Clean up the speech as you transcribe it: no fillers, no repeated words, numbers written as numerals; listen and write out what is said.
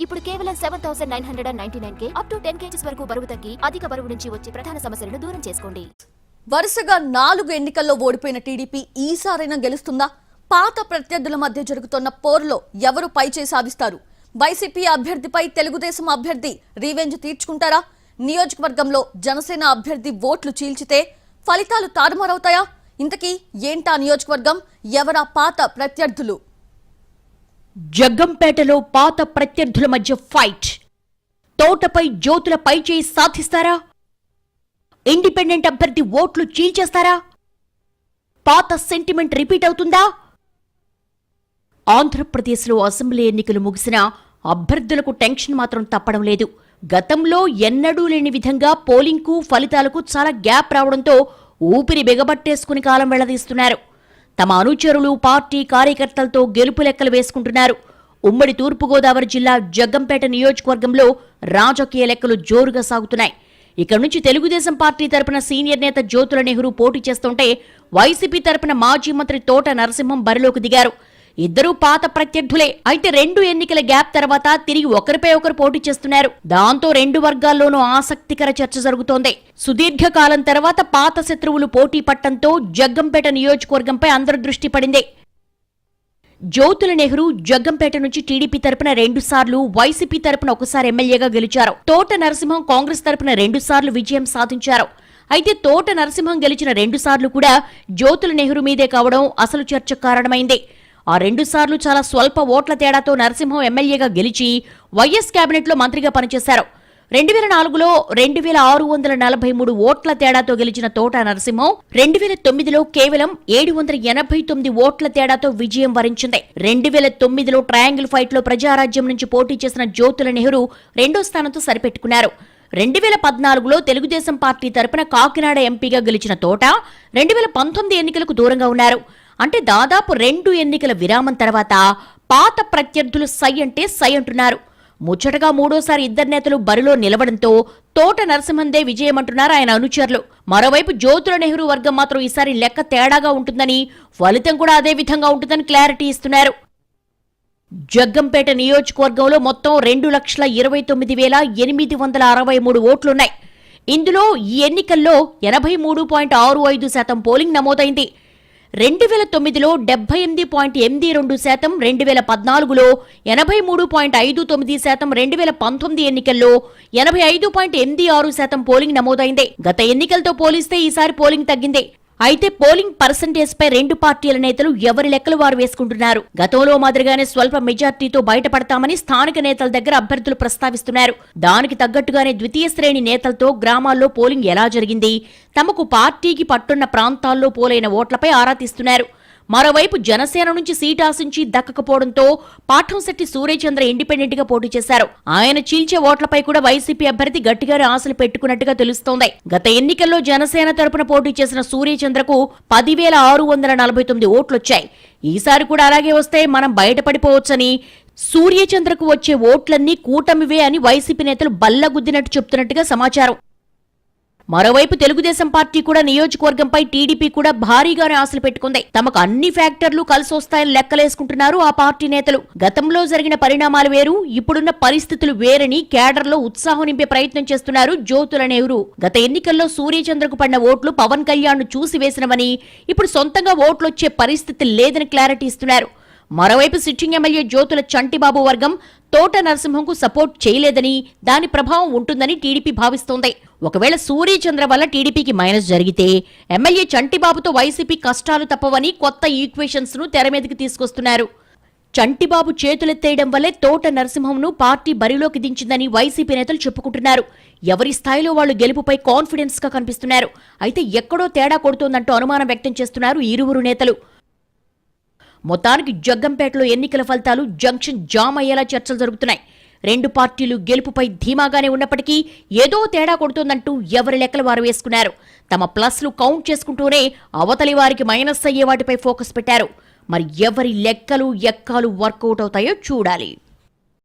ఇప్పుడు కేవలం 7,999 up to 10 kgs వరకు బరువు తగ్గి అధిక బరువు నుంచి వచ్చే ప్రధాన సమస్యలను దూరం చేసుకోండి. వరుసగా 4 ఎన్నికల్లో ఓడిపోయిన టీడీపీ ఈసారైనా గెలుస్తుందా? పాత ప్రత్యర్థుల మధ్య జరుగుతున్న పోరులో ఎవరు పైచేయి సాధిస్తారు? వైసీపీ అభ్యర్థిపై తెలుగుదేశం అభ్యర్థి రివెంజ్ తీర్చుకుంటారా? నియోజకవర్గంలో జనసేన అభ్యర్థి ఓట్లు చీల్చితే ఫలితాలు తారుమారవుతాయా? ఇంతకీ ఏంటా నియోజకవర్గం? ఎవరా పాత ప్రత్యర్థులు? జగ్గంపేటలో పాత ప్రత్యర్థుల మధ్య ఫైట్. తోటపై జ్యోతుల పైచేయి సాధిస్తారా? ఇండిపెండెంట్ అభ్యర్థి ఓట్లు చీల్చేస్తారా? పాత సెంటిమెంట్ రిపీట్ అవుతుందా? ఆంధ్రప్రదేశ్లో అసెంబ్లీ ఎన్నికలు ముగిసినా అభ్యర్థులకు టెన్షన్ మాత్రం తప్పడం లేదు. గతంలో ఎన్నడూ లేని విధంగా పోలింగ్కు ఫలితాలకు చాలా గ్యాప్ రావడంతో ఊపిరి బిగబట్టేసుకుని కాలం వెళ్లదీస్తున్నారు. తమ అనుచరులు పార్టీ కార్యకర్తలతో గెలుపు లెక్కలు వేసుకుంటున్నారు. ఉమ్మడి తూర్పుగోదావరి జిల్లా జగ్గంపేట నియోజకవర్గంలో రాజకీయ లెక్కలు జోరుగా సాగుతున్నాయి. ఇక్కడ నుంచి తెలుగుదేశం పార్టీ తరపున సీనియర్ నేత జ్యోతుల నెహ్రూ పోటీ చేస్తుంటే వైసీపీ తరపున మాజీ మంత్రి తోట నరసింహం బరిలోకి దిగారు. ఇద్దరూ పాత ప్రత్యర్థులే. అయితే 2 ఎన్నికల గ్యాప్ తర్వాత తిరిగి ఒకరిపై ఒకరు పోటీ చేస్తున్నారు. దాంతో 2 వర్గాల్లోనూ ఆసక్తికర చర్చ జరుగుతోంది. సుదీర్ఘకాలం తర్వాత పాత శత్రువులు పోటీ పట్టడంతో జగ్గంపేట నియోజకవర్గంపై అందరి దృష్టి పడింది. జ్యోతుల నెహ్రూ జగ్గంపేట నుంచి టీడీపీ తరపున 2 సార్లు, వైసీపీ తరపున 1 సారి ఎమ్మెల్యేగా గెలిచారు. తోట నరసింహం కాంగ్రెస్ తరపున 2 సార్లు విజయం సాధించారు. అయితే తోట నరసింహం గెలిచిన 2 సార్లు కూడా జ్యోతుల నెహ్రూ మీదే కావడం అసలు చర్చకు కారణమైంది. ఆ 2 సార్లు చాలా స్వల్ప ఓట్ల తేడాతో నరసింహం ఎమ్మెల్యేగా గెలిచి వైఎస్ కేబినెట్లో మంత్రిగా పనిచేశారు. 2004లో 2643 ఓట్ల తేడాతో గెలిచిన తోట నరసింహం 2009లో కేవలం 789 ఓట్ల తేడాతో విజయం వరించింది. 2009లో ట్రయాంగిల్ ఫైట్ లో ప్రజారాజ్యం నుంచి పోటీ చేసిన జ్యోతుల నెహ్రూ 2వ స్థానంతో సరిపెట్టుకున్నారు. 2014లో తెలుగుదేశం పార్టీ తరపున కాకినాడ ఎంపీగా గెలిచిన తోట 2019 ఎన్నికలకు దూరంగా ఉన్నారు. అంటే దాదాపు 2 ఎన్నికల విరామం తర్వాత పాత ప్రత్యర్థులు సై అంటే సై అంటున్నారు. ముచ్చటగా 3వసారి ఇద్దరు నేతలు బరిలో నిలవడంతో తోట నరసింహందే విజయమంటున్నారు ఆయన అనుచరులు. మరోవైపు జ్యోతుల నెహ్రూ వర్గం మాత్రం ఈసారి లెక్క తేడాగా ఉంటుందని, ఫలితం కూడా అదే విధంగా ఉంటుందని క్లారిటీ ఇస్తున్నారు. జగ్గంపేట నియోజకవర్గంలో మొత్తం 2,29,863 ఓట్లున్నాయి. ఇందులో ఈ ఎన్నికల్లో 83.65% పోలింగ్ నమోదైంది. 2009లో 78.82%, 2014లో 83.59%, 2019 ఎన్నికల్లో 85.86% పోలింగ్ నమోదైంది. గత ఎన్నికలతో పోలిస్తే ఈసారి పోలింగ్ తగ్గింది. అయితే పోలింగ్ పర్సెంటేజ్ పై 2 పార్టీల నేతలు ఎవరి లెక్కలు వారు వేసుకుంటున్నారు. గతంలో మాదిరిగానే స్వల్ప మెజార్టీతో బయటపడతామని స్థానిక నేతల దగ్గర అభ్యర్థులు ప్రస్తావిస్తున్నారు. దానికి తగ్గట్టుగానే ద్వితీయ శ్రేణి నేతలతో గ్రామాల్లో పోలింగ్ ఎలా జరిగింది, తమకు పార్టీకి పట్టున్న ప్రాంతాల్లో పోలైన ఓట్లపై ఆరా తీస్తున్నారు. మరోవైపు జనసేన నుంచి సీట్ ఆశించి దక్కకపోవడంతో పాఠంశెట్టి సూర్యచంద్ర ఇండిపెండెంట్ గా పోటీ చేశారు. ఆయన చీల్చే ఓట్లపై కూడా వైసీపీ అభ్యర్థి గట్టిగానే ఆశలు పెట్టుకున్నట్టుగా తెలుస్తోంది. గత ఎన్నికల్లో జనసేన తరపున పోటీ చేసిన సూర్యచంద్రకు 10,649 ఓట్లొచ్చాయి. ఈసారి కూడా అలాగే వస్తే మనం బయటపడిపోవచ్చని, సూర్యచంద్రకు వచ్చే ఓట్లన్నీ కూటమివే అని వైసీపీ నేతలు బల్లగుద్దినట్టు చెప్తున్నట్టుగా సమాచారం. మరోవైపు తెలుగుదేశం పార్టీ కూడా నియోజకవర్గంపై టీడీపీ కూడా భారీగానే ఆశలు పెట్టుకుంది. తమకు అన్ని ఫ్యాక్టర్లు కలిసొస్తాయని లెక్కలేసుకుంటున్నారు ఆ పార్టీ నేతలు. గతంలో జరిగిన పరిణామాలు వేరు, ఇప్పుడున్న పరిస్థితులు వేరని కేడర్లో ఉత్సాహం నింపే ప్రయత్నం చేస్తున్నారు జ్యోతుల నెహ్రూ. గత ఎన్నికల్లో సూర్యచంద్రకు పడిన ఓట్లు పవన్ కళ్యాణ్ చూసి వేసినవని, ఇప్పుడు సొంతంగా ఓట్లొచ్చే పరిస్థితి లేదని క్లారిటీ ఇస్తున్నారు. మరోవైపు సిట్టింగ్ ఎమ్మెల్యే జ్యోతుల చంటిబాబు వర్గం తోట నరసింహంకు సపోర్ట్ చేయలేదని, దాని ప్రభావం ఉంటుందని టీడీపీ భావిస్తోంది. ఒకవేళ సూర్యచంద్ర వల్ల టీడీపీకి మైనస్ జరిగితే ఎమ్మెల్యే చంటిబాబుతో వైసీపీ కష్టాలు తప్పవని కొత్త ఈక్వేషన్స్ ను తెరమీదకి తీసుకొస్తున్నారు. చంటిబాబు చేతులెత్తేయడం వల్లే తోట నరసింహంను పార్టీ బరిలోకి దించిందని వైసీపీ నేతలు చెప్పుకుంటున్నారు. ఎవరి స్థాయిలో వాళ్లు గెలుపుపై కాన్ఫిడెన్స్ గా కనిపిస్తున్నారు. అయితే ఎక్కడో తేడా కొడుతోందంటూ అనుమానం వ్యక్తం చేస్తున్నారు ఇరువురు నేతలు. మొత్తానికి జగ్గంపేటలో ఎన్నికల ఫలితాలు జంక్షన్ జామ్ అయ్యేలా చర్చలు జరుగుతున్నాయి. 2 పార్టీలు గెలుపుపై ధీమాగానే ఉన్నప్పటికీ ఏదో తేడా కొడుతోందంటూ ఎవరి లెక్కలు వారు వేసుకున్నారు. తమ ప్లస్లు కౌంట్ చేసుకుంటూనే అవతలి వారికి మైనస్ అయ్యే వాటిపై ఫోకస్ పెట్టారు. మరి ఎవరి లెక్కలు ఎక్కాలు వర్కౌట్ అవుతాయో చూడాలి.